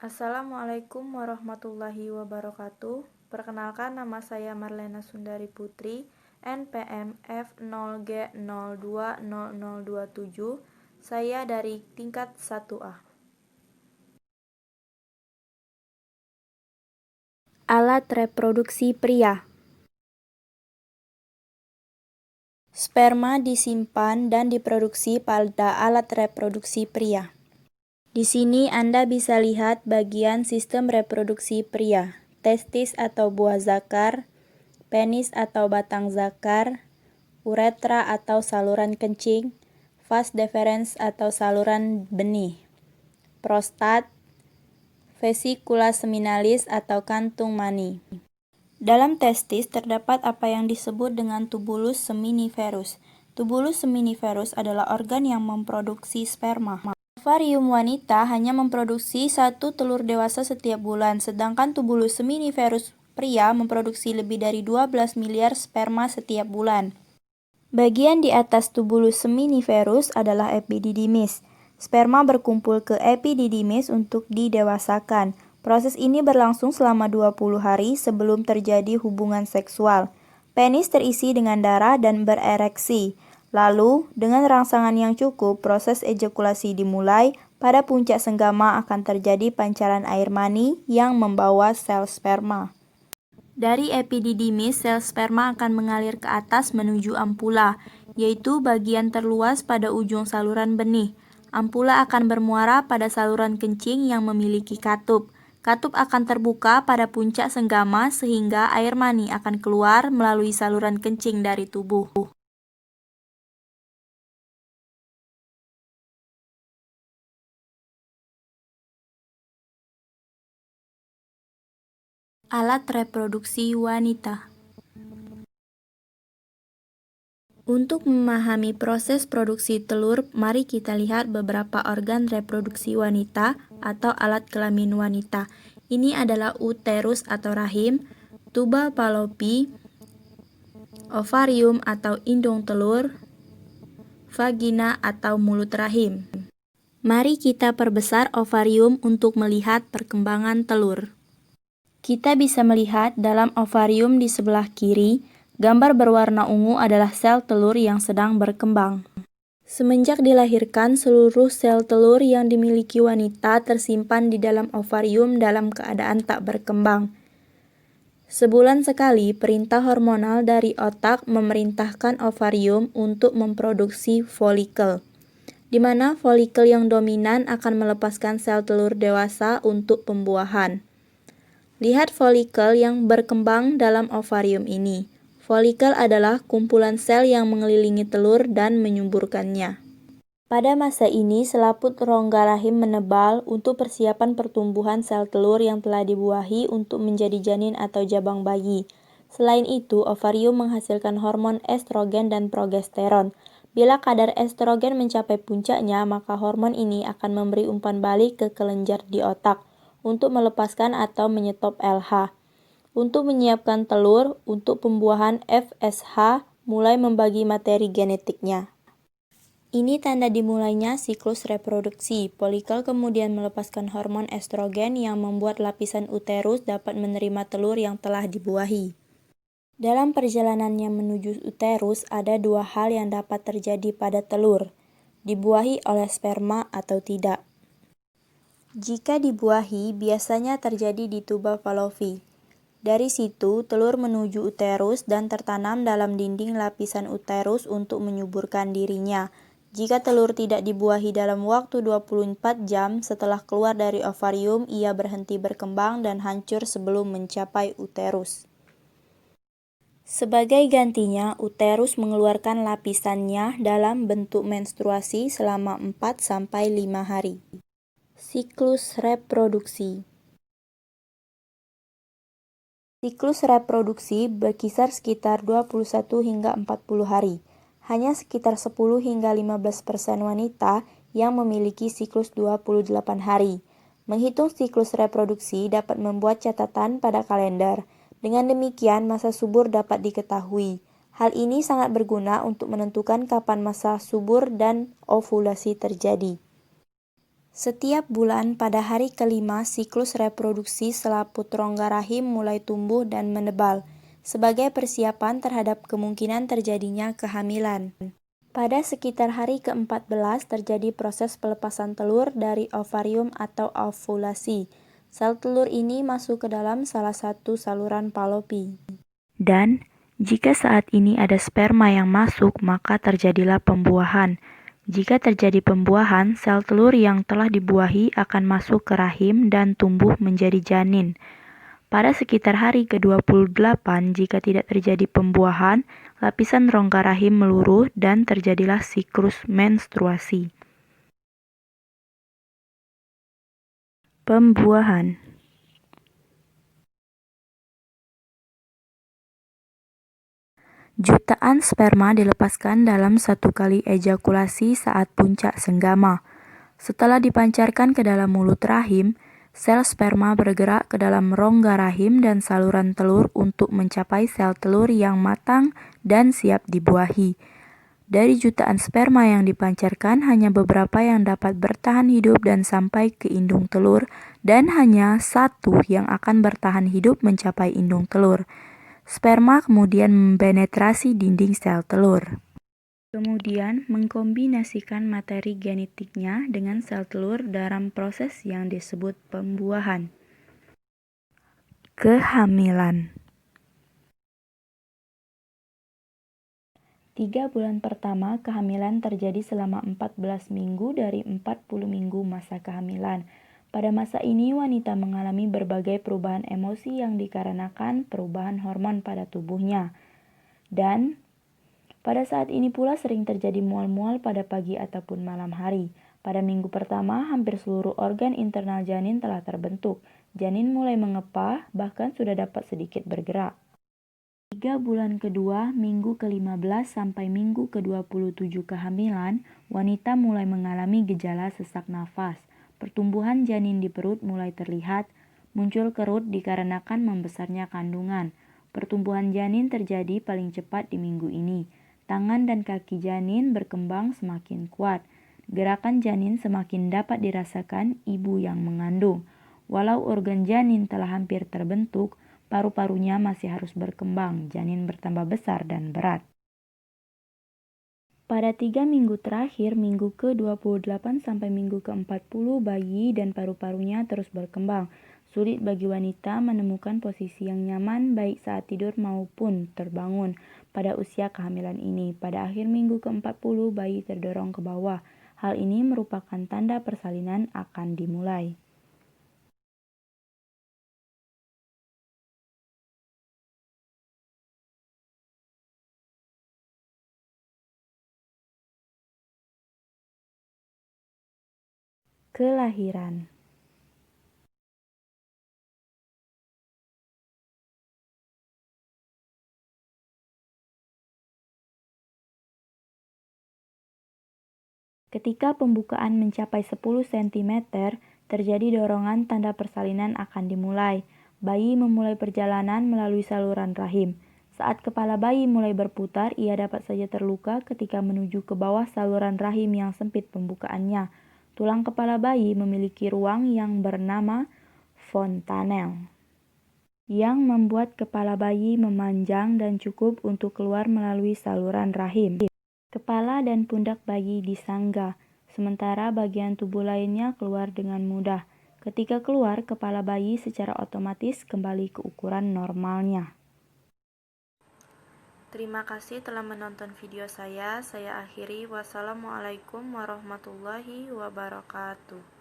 Assalamualaikum warahmatullahi wabarakatuh. Perkenalkan, nama saya Marlena Sundari Putri, NPM F0G020027. Saya dari tingkat 1A. Alat reproduksi pria. Sperma disimpan dan diproduksi pada alat reproduksi pria. Di sini Anda bisa lihat bagian sistem reproduksi pria, testis atau buah zakar, penis atau batang zakar, uretra atau saluran kencing, vas deferens atau saluran benih, prostat, vesikula seminalis atau kantung mani. Dalam testis terdapat apa yang disebut dengan tubulus seminiferus. Tubulus seminiferus adalah organ yang memproduksi sperma. Ovarium wanita hanya memproduksi 1 telur dewasa setiap bulan, sedangkan tubulus seminiferus pria memproduksi lebih dari 12 miliar sperma setiap bulan. Bagian di atas tubulus seminiferus adalah epididymis. Sperma berkumpul ke epididymis untuk didewasakan. Proses ini berlangsung selama 20 hari sebelum terjadi hubungan seksual. Penis terisi dengan darah dan berereksi. Lalu, dengan rangsangan yang cukup, proses ejakulasi dimulai. Pada puncak senggama akan terjadi pancaran air mani yang membawa sel sperma. Dari epididymis, sel sperma akan mengalir ke atas menuju ampula, yaitu bagian terluas pada ujung saluran benih. Ampula akan bermuara pada saluran kencing yang memiliki katup. Katup akan terbuka pada puncak senggama sehingga air mani akan keluar melalui saluran kencing dari tubuh. Alat reproduksi wanita. Untuk memahami proses produksi telur, mari kita lihat beberapa organ reproduksi wanita atau alat kelamin wanita. Ini adalah uterus atau rahim, tuba fallopi, ovarium atau indung telur, vagina atau mulut rahim. Mari kita perbesar ovarium untuk melihat perkembangan telur. Kita bisa melihat dalam ovarium di sebelah kiri, gambar berwarna ungu adalah sel telur yang sedang berkembang. Semenjak dilahirkan, seluruh sel telur yang dimiliki wanita tersimpan di dalam ovarium dalam keadaan tak berkembang. Sebulan sekali, perintah hormonal dari otak memerintahkan ovarium untuk memproduksi folikel, di mana folikel yang dominan akan melepaskan sel telur dewasa untuk pembuahan. Lihat folikel yang berkembang dalam ovarium ini. Folikel adalah kumpulan sel yang mengelilingi telur dan menyuburkannya. Pada masa ini, selaput rongga rahim menebal untuk persiapan pertumbuhan sel telur yang telah dibuahi untuk menjadi janin atau jabang bayi. Selain itu, ovarium menghasilkan hormon estrogen dan progesteron. Bila kadar estrogen mencapai puncaknya, maka hormon ini akan memberi umpan balik ke kelenjar di otak untuk melepaskan atau menyetop LH. Untuk menyiapkan telur, untuk pembuahan FSH mulai membagi materi genetiknya. Ini tanda dimulainya siklus reproduksi. Folikel kemudian melepaskan hormon estrogen yang membuat lapisan uterus dapat menerima telur yang telah dibuahi. Dalam perjalanannya menuju uterus, ada 2 hal yang dapat terjadi pada telur, dibuahi oleh sperma atau tidak. Jika dibuahi, biasanya terjadi di tuba fallopi. Dari situ, telur menuju uterus dan tertanam dalam dinding lapisan uterus untuk menyuburkan dirinya. Jika telur tidak dibuahi dalam waktu 24 jam setelah keluar dari ovarium, ia berhenti berkembang dan hancur sebelum mencapai uterus. Sebagai gantinya, uterus mengeluarkan lapisannya dalam bentuk menstruasi selama 4-5 hari. Siklus reproduksi. Siklus reproduksi berkisar sekitar 21 hingga 40 hari. Hanya sekitar 10 hingga 15% wanita yang memiliki siklus 28 hari. Menghitung siklus reproduksi dapat membuat catatan pada kalender. Dengan demikian, masa subur dapat diketahui. Hal ini sangat berguna untuk menentukan kapan masa subur dan ovulasi terjadi. Setiap bulan pada hari kelima, siklus reproduksi selaput rongga rahim mulai tumbuh dan menebal, sebagai persiapan terhadap kemungkinan terjadinya kehamilan. Pada sekitar hari ke-14 terjadi proses pelepasan telur dari ovarium atau ovulasi. Sel telur ini masuk ke dalam salah satu saluran Fallopi. Dan jika saat ini ada sperma yang masuk, maka terjadilah pembuahan. Jika terjadi pembuahan, sel telur yang telah dibuahi akan masuk ke rahim dan tumbuh menjadi janin. Pada sekitar hari ke-28, jika tidak terjadi pembuahan, lapisan rongga rahim meluruh dan terjadilah siklus menstruasi. Pembuahan. Jutaan sperma dilepaskan dalam satu kali ejakulasi saat puncak senggama. Setelah dipancarkan ke dalam mulut rahim, sel sperma bergerak ke dalam rongga rahim dan saluran telur untuk mencapai sel telur yang matang dan siap dibuahi. Dari jutaan sperma yang dipancarkan, hanya beberapa yang dapat bertahan hidup dan sampai ke indung telur, dan hanya satu yang akan bertahan hidup mencapai indung telur. Sperma kemudian mempenetrasi dinding sel telur. Kemudian mengkombinasikan materi genetiknya dengan sel telur dalam proses yang disebut pembuahan. Kehamilan. 3 bulan pertama kehamilan terjadi selama 14 minggu dari 40 minggu masa kehamilan. Pada masa ini wanita mengalami berbagai perubahan emosi yang dikarenakan perubahan hormon pada tubuhnya. Dan pada saat ini pula sering terjadi mual-mual pada pagi ataupun malam hari. Pada minggu pertama, hampir seluruh organ internal janin telah terbentuk. Janin mulai mengepah, bahkan sudah dapat sedikit bergerak. 3 bulan kedua, minggu ke-15 sampai minggu ke-27 kehamilan, wanita mulai mengalami gejala sesak nafas. Pertumbuhan janin di perut mulai terlihat, muncul kerut dikarenakan membesarnya kandungan. Pertumbuhan janin terjadi paling cepat di minggu ini. Tangan dan kaki janin berkembang semakin kuat. Gerakan janin semakin dapat dirasakan ibu yang mengandung. Walau organ janin telah hampir terbentuk, paru-parunya masih harus berkembang. Janin bertambah besar dan berat. Pada 3 minggu terakhir, minggu ke-28 sampai minggu ke-40, bayi dan paru-parunya terus berkembang. Sulit bagi wanita menemukan posisi yang nyaman baik saat tidur maupun terbangun pada usia kehamilan ini. Pada akhir minggu ke-40, bayi terdorong ke bawah. Hal ini merupakan tanda persalinan akan dimulai. Kelahiran. Ketika pembukaan mencapai 10 cm, terjadi dorongan tanda persalinan akan dimulai. Bayi memulai perjalanan melalui saluran rahim. Saat kepala bayi mulai berputar, ia dapat saja terluka ketika menuju ke bawah saluran rahim yang sempit pembukaannya. Tulang kepala bayi memiliki ruang yang bernama fontanel, yang membuat kepala bayi memanjang dan cukup untuk keluar melalui saluran rahim. Kepala dan pundak bayi disangga, sementara bagian tubuh lainnya keluar dengan mudah. Ketika keluar, kepala bayi secara otomatis kembali ke ukuran normalnya. Terima kasih telah menonton video saya. Saya akhiri. Wassalamualaikum warahmatullahi wabarakatuh.